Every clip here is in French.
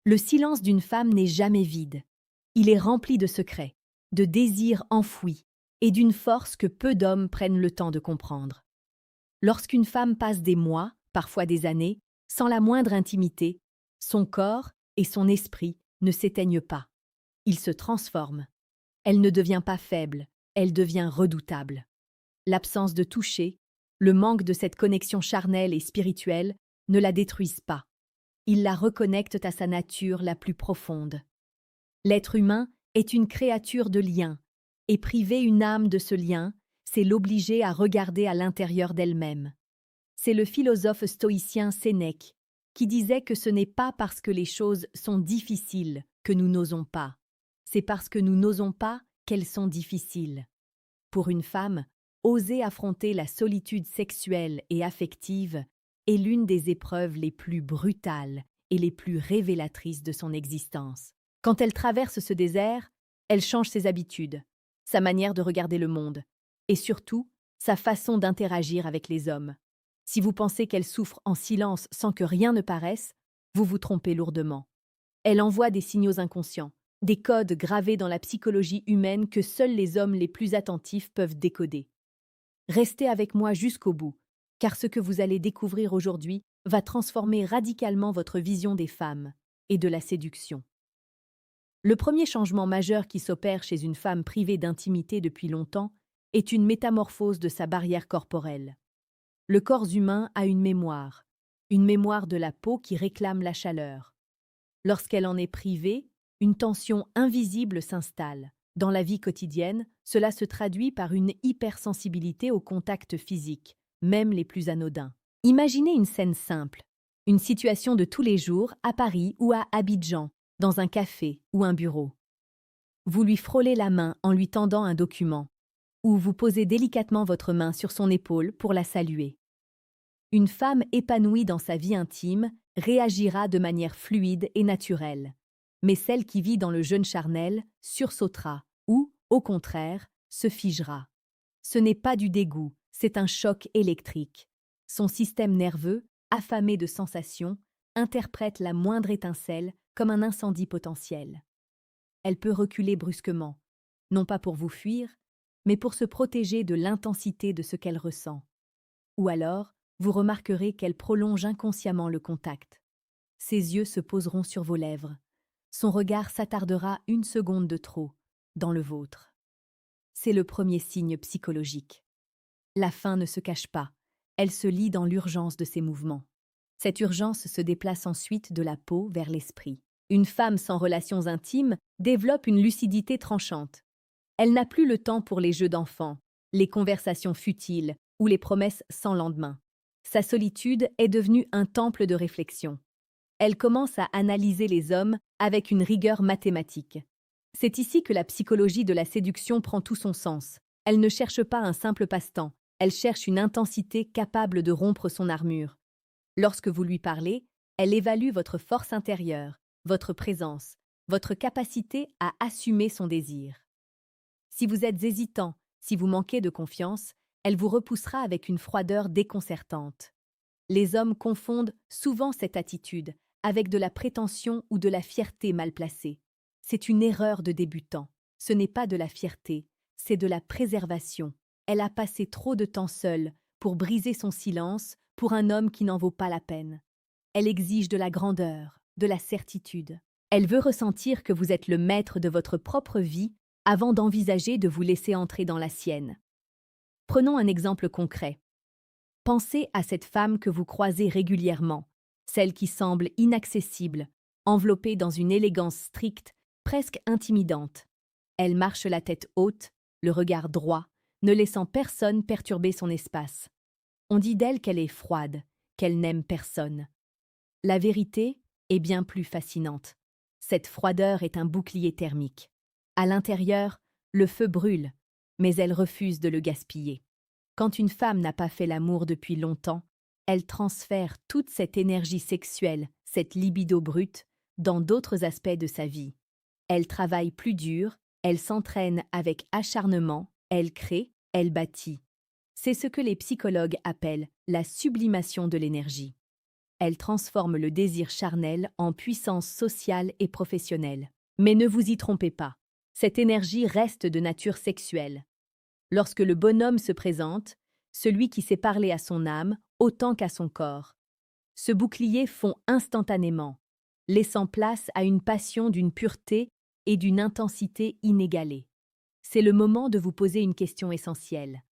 Le silence d'une femme n'est jamais vide. Il est rempli de secrets, de désirs enfouis et d'une force que peu d'hommes prennent le temps de comprendre. Lorsqu'une femme passe des mois, parfois des années, sans la moindre intimité, son corps et son esprit ne s'éteignent pas. Ils se transforment. Elle ne devient pas faible, elle devient redoutable. L'absence de toucher, le manque de cette connexion charnelle et spirituelle ne la détruisent pas. Ils la reconnectent à sa nature la plus profonde. L'être humain est une créature de lien, et priver une âme de ce lien, c'est l'obliger à regarder à l'intérieur d'elle-même. C'est le philosophe stoïcien Sénèque qui disait que ce n'est pas parce que les choses sont difficiles que nous n'osons pas, c'est parce que nous n'osons pas qu'elles sont difficiles. Pour une femme, oser affronter la solitude sexuelle et affective est l'une des épreuves les plus brutales et les plus révélatrices de son existence. Quand elle traverse ce désert, elle change ses habitudes, sa manière de regarder le monde, et surtout, sa façon d'interagir avec les hommes. Si vous pensez qu'elle souffre en silence sans que rien ne paraisse, vous vous trompez lourdement. Elle envoie des signaux inconscients, des codes gravés dans la psychologie humaine que seuls les hommes les plus attentifs peuvent décoder. Restez avec moi jusqu'au bout, car ce que vous allez découvrir aujourd'hui va transformer radicalement votre vision des femmes et de la séduction. Le premier changement majeur qui s'opère chez une femme privée d'intimité depuis longtemps est une métamorphose de sa barrière corporelle. Le corps humain a une mémoire de la peau qui réclame la chaleur. Lorsqu'elle en est privée, une tension invisible s'installe. Dans la vie quotidienne, cela se traduit par une hypersensibilité au contact physique, même les plus anodins. Imaginez une scène simple, une situation de tous les jours à Paris ou à Abidjan, dans un café ou un bureau. Vous lui frôlez la main en lui tendant un document, ou vous posez délicatement votre main sur son épaule pour la saluer. Une femme épanouie dans sa vie intime réagira de manière fluide et naturelle, mais celle qui vit dans le jeûne charnel sursautera ou, au contraire, se figera. Ce n'est pas du dégoût, c'est un choc électrique. Son système nerveux, affamé de sensations, interprète la moindre étincelle comme un incendie potentiel. Elle peut reculer brusquement, non pas pour vous fuir, mais pour se protéger de l'intensité de ce qu'elle ressent. Ou alors, vous remarquerez qu'elle prolonge inconsciemment le contact. Ses yeux se poseront sur vos lèvres. Son regard s'attardera une seconde de trop, dans le vôtre. C'est le premier signe psychologique. La faim ne se cache pas, elle se lie dans l'urgence de ses mouvements. Cette urgence se déplace ensuite de la peau vers l'esprit. Une femme sans relations intimes développe une lucidité tranchante. Elle n'a plus le temps pour les jeux d'enfants, les conversations futiles ou les promesses sans lendemain. Sa solitude est devenue un temple de réflexion. Elle commence à analyser les hommes avec une rigueur mathématique. C'est ici que la psychologie de la séduction prend tout son sens. Elle ne cherche pas un simple passe-temps, elle cherche une intensité capable de rompre son armure. Lorsque vous lui parlez, elle évalue votre force intérieure, votre présence, votre capacité à assumer son désir. Si vous êtes hésitant, si vous manquez de confiance, elle vous repoussera avec une froideur déconcertante. Les hommes confondent souvent cette attitude avec de la prétention ou de la fierté mal placée. C'est une erreur de débutant. Ce n'est pas de la fierté, c'est de la préservation. Elle a passé trop de temps seule pour briser son silence pour un homme qui n'en vaut pas la peine. Elle exige de la grandeur, de la certitude. Elle veut ressentir que vous êtes le maître de votre propre vie avant d'envisager de vous laisser entrer dans la sienne. Prenons un exemple concret. Pensez à cette femme que vous croisez régulièrement, celle qui semble inaccessible, enveloppée dans une élégance stricte, presque intimidante. Elle marche la tête haute, le regard droit, ne laissant personne perturber son espace. On dit d'elle qu'elle est froide, qu'elle n'aime personne. La vérité est bien plus fascinante. Cette froideur est un bouclier thermique. À l'intérieur, le feu brûle, mais elle refuse de le gaspiller. Quand une femme n'a pas fait l'amour depuis longtemps, elle transfère toute cette énergie sexuelle, cette libido brute, dans d'autres aspects de sa vie. Elle travaille plus dur, elle s'entraîne avec acharnement, elle crée, elle bâtit. C'est ce que les psychologues appellent la sublimation de l'énergie. Elle transforme le désir charnel en puissance sociale et professionnelle. Mais ne vous y trompez pas, cette énergie reste de nature sexuelle. Lorsque le bonhomme se présente, celui qui sait parler à son âme autant qu'à son corps, ce bouclier fond instantanément, laissant place à une passion d'une pureté et d'une intensité inégalée. C'est le moment de vous poser une question essentielle.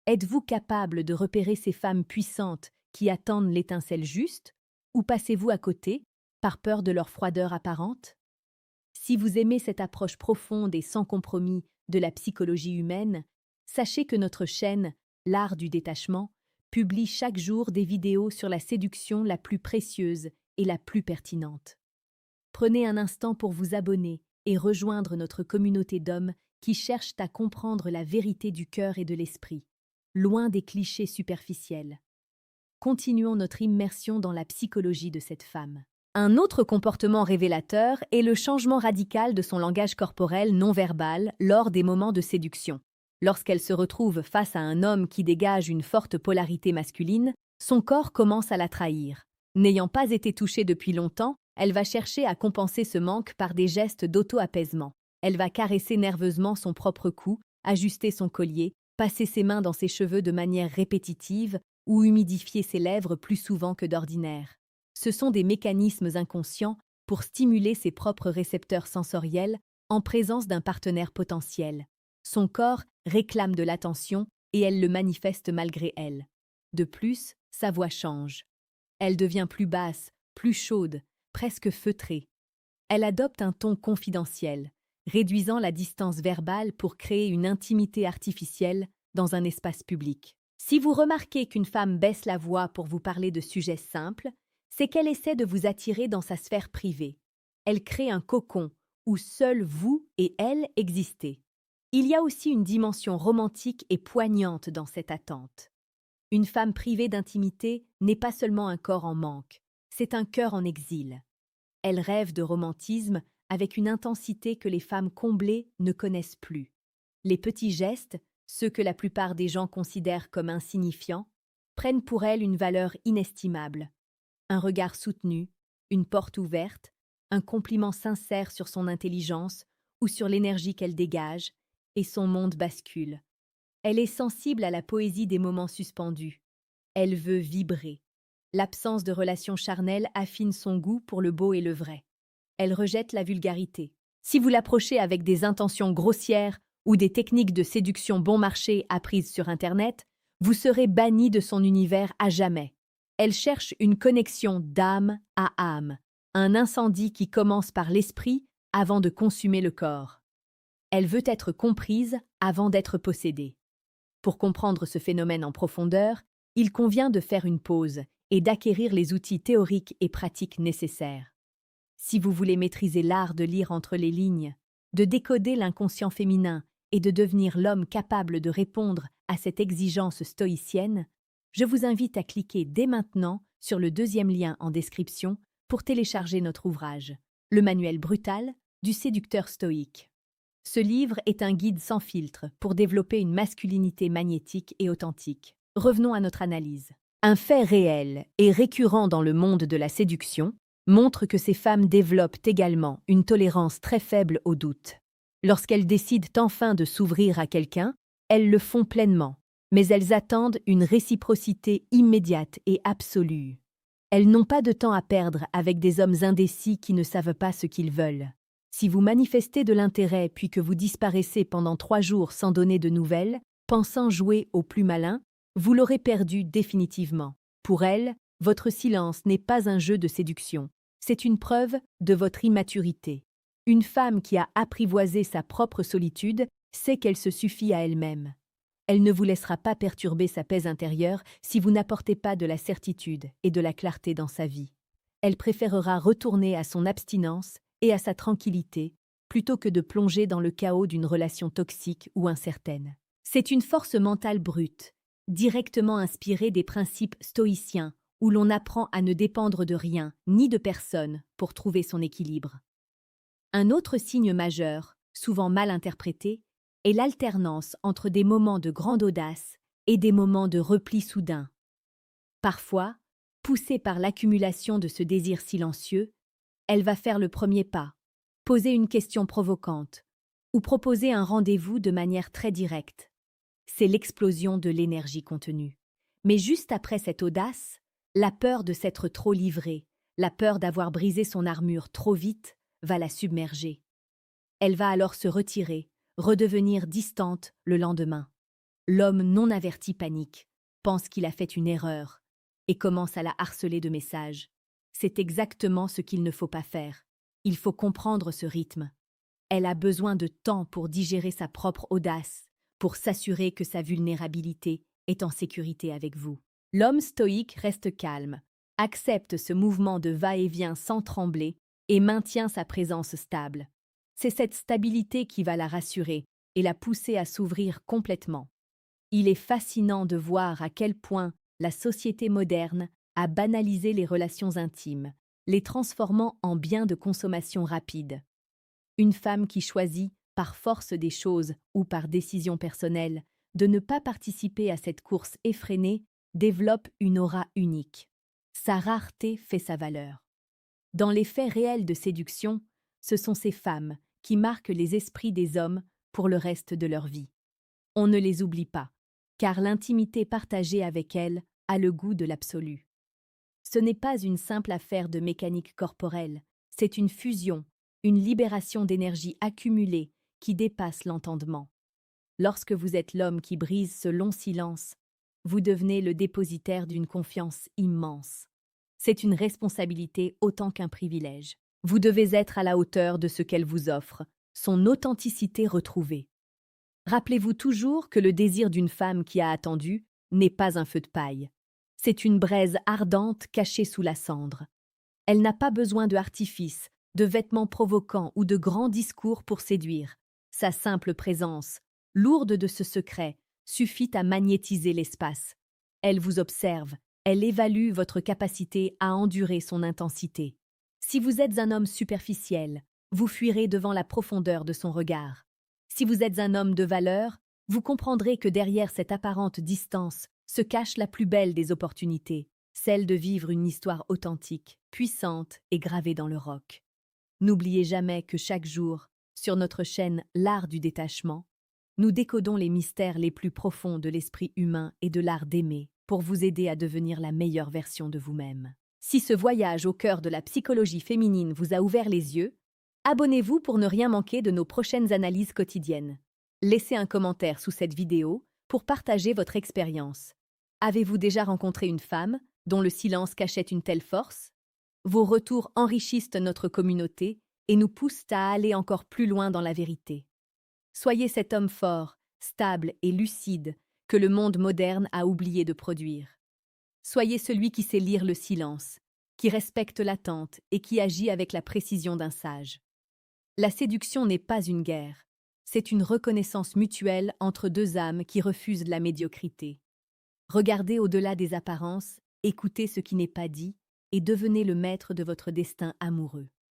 Êtes-vous capable de repérer ces femmes puissantes qui attendent l'étincelle juste, ou passez-vous à côté, par peur de leur froideur apparente? Si vous aimez cette approche profonde et sans compromis de la psychologie humaine, sachez que notre chaîne, L'Art du Détachement, publie chaque jour des vidéos sur la séduction la plus précieuse et la plus pertinente. Prenez un instant pour vous abonner et rejoindre notre communauté d'hommes qui cherchent à comprendre la vérité du cœur et de l'esprit, loin des clichés superficiels. Continuons notre immersion dans la psychologie de cette femme. Un autre comportement révélateur est le changement radical de son langage corporel non-verbal lors des moments de séduction. Lorsqu'elle se retrouve face à un homme qui dégage une forte polarité masculine, son corps commence à la trahir. N'ayant pas été touchée depuis longtemps, elle va chercher à compenser ce manque par des gestes d'auto-apaisement. Elle va caresser nerveusement son propre cou, ajuster son collier, passer ses mains dans ses cheveux de manière répétitive ou humidifier ses lèvres plus souvent que d'ordinaire. Ce sont des mécanismes inconscients pour stimuler ses propres récepteurs sensoriels en présence d'un partenaire potentiel. Son corps réclame de l'attention et elle le manifeste malgré elle. De plus, sa voix change. Elle devient plus basse, plus chaude, presque feutrée. Elle adopte un ton confidentiel, réduisant la distance verbale pour créer une intimité artificielle dans un espace public. Si vous remarquez qu'une femme baisse la voix pour vous parler de sujets simples, c'est qu'elle essaie de vous attirer dans sa sphère privée. Elle crée un cocon où seuls vous et elle existez. Il y a aussi une dimension romantique et poignante dans cette attente. Une femme privée d'intimité n'est pas seulement un corps en manque, c'est un cœur en exil. Elle rêve de romantisme avec une intensité que les femmes comblées ne connaissent plus. Les petits gestes, ceux que la plupart des gens considèrent comme insignifiants, prennent pour elle une valeur inestimable. Un regard soutenu, une porte ouverte, un compliment sincère sur son intelligence ou sur l'énergie qu'elle dégage, et son monde bascule. Elle est sensible à la poésie des moments suspendus. Elle veut vibrer. L'absence de relations charnelles affine son goût pour le beau et le vrai. Elle rejette la vulgarité. Si vous l'approchez avec des intentions grossières ou des techniques de séduction bon marché apprises sur Internet, vous serez banni de son univers à jamais. Elle cherche une connexion d'âme à âme, un incendie qui commence par l'esprit avant de consumer le corps. Elle veut être comprise avant d'être possédée. Pour comprendre ce phénomène en profondeur, il convient de faire une pause et d'acquérir les outils théoriques et pratiques nécessaires. Si vous voulez maîtriser l'art de lire entre les lignes, de décoder l'inconscient féminin et de devenir l'homme capable de répondre à cette exigence stoïcienne, je vous invite à cliquer dès maintenant sur le deuxième lien en description pour télécharger notre ouvrage, Le manuel brutal du séducteur stoïque. Ce livre est un guide sans filtre pour développer une masculinité magnétique et authentique. Revenons à notre analyse. Un fait réel et récurrent dans le monde de la séduction montre que ces femmes développent également une tolérance très faible au doute. Lorsqu'elles décident enfin de s'ouvrir à quelqu'un, elles le font pleinement, mais elles attendent une réciprocité immédiate et absolue. Elles n'ont pas de temps à perdre avec des hommes indécis qui ne savent pas ce qu'ils veulent. Si vous manifestez de l'intérêt puis que vous disparaissez pendant 3 jours sans donner de nouvelles, pensant jouer au plus malin, vous l'aurez perdu définitivement. Pour elle, votre silence n'est pas un jeu de séduction, c'est une preuve de votre immaturité. Une femme qui a apprivoisé sa propre solitude sait qu'elle se suffit à elle-même. Elle ne vous laissera pas perturber sa paix intérieure si vous n'apportez pas de la certitude et de la clarté dans sa vie. Elle préférera retourner à son abstinence et à sa tranquillité, plutôt que de plonger dans le chaos d'une relation toxique ou incertaine. C'est une force mentale brute, directement inspirée des principes stoïciens, où l'on apprend à ne dépendre de rien, ni de personne, pour trouver son équilibre. Un autre signe majeur, souvent mal interprété, est l'alternance entre des moments de grande audace et des moments de repli soudain. Parfois, Poussée par l'accumulation de ce désir silencieux, elle va faire le premier pas, poser une question provocante ou proposer un rendez-vous de manière très directe. C'est l'explosion de l'énergie contenue. Mais juste après cette audace, la peur de s'être trop livrée, la peur d'avoir brisé son armure trop vite, va la submerger. Elle va alors se retirer, redevenir distante le lendemain. L'homme non averti panique, pense qu'il a fait une erreur et commence à la harceler de messages. C'est exactement ce qu'il ne faut pas faire. Il faut comprendre ce rythme. Elle a besoin de temps pour digérer sa propre audace, pour s'assurer que sa vulnérabilité est en sécurité avec vous. L'homme stoïque reste calme, accepte ce mouvement de va-et-vient sans trembler et maintient sa présence stable. C'est cette stabilité qui va la rassurer et la pousser à s'ouvrir complètement. Il est fascinant de voir à quel point la société moderne a banalisé les relations intimes, les transformant en biens de consommation rapide. Une femme qui choisit, par force des choses ou par décision personnelle, de ne pas participer à cette course effrénée, développe une aura unique. Sa rareté fait sa valeur. Dans les faits réels de séduction, ce sont ces femmes qui marquent les esprits des hommes pour le reste de leur vie. On ne les oublie pas, car l'intimité partagée avec elles a le goût de l'absolu. Ce n'est pas une simple affaire de mécanique corporelle, c'est une fusion, une libération d'énergie accumulée qui dépasse l'entendement. Lorsque vous êtes l'homme qui brise ce long silence, vous devenez le dépositaire d'une confiance immense. C'est une responsabilité autant qu'un privilège. Vous devez être à la hauteur de ce qu'elle vous offre, son authenticité retrouvée. Rappelez-vous toujours que le désir d'une femme qui a attendu n'est pas un feu de paille. C'est une braise ardente cachée sous la cendre. Elle n'a pas besoin de artifices, de vêtements provocants ou de grands discours pour séduire. Sa simple présence, lourde de ce secret, suffit à magnétiser l'espace. Elle vous observe, elle évalue votre capacité à endurer son intensité. Si vous êtes un homme superficiel, vous fuirez devant la profondeur de son regard. Si vous êtes un homme de valeur, vous comprendrez que derrière cette apparente distance se cache la plus belle des opportunités, celle de vivre une histoire authentique, puissante et gravée dans le roc. N'oubliez jamais que chaque jour, sur notre chaîne L'Art du détachement, nous décodons les mystères les plus profonds de l'esprit humain et de l'art d'aimer pour vous aider à devenir la meilleure version de vous-même. Si ce voyage au cœur de la psychologie féminine vous a ouvert les yeux, abonnez-vous pour ne rien manquer de nos prochaines analyses quotidiennes. Laissez un commentaire sous cette vidéo pour partager votre expérience. Avez-vous déjà rencontré une femme dont le silence cachait une telle force? Vos retours enrichissent notre communauté et nous poussent à aller encore plus loin dans la vérité. Soyez cet homme fort, stable et lucide que le monde moderne a oublié de produire. Soyez celui qui sait lire le silence, qui respecte l'attente et qui agit avec la précision d'un sage. La séduction n'est pas une guerre, c'est une reconnaissance mutuelle entre deux âmes qui refusent la médiocrité. Regardez au-delà des apparences, écoutez ce qui n'est pas dit et devenez le maître de votre destin amoureux.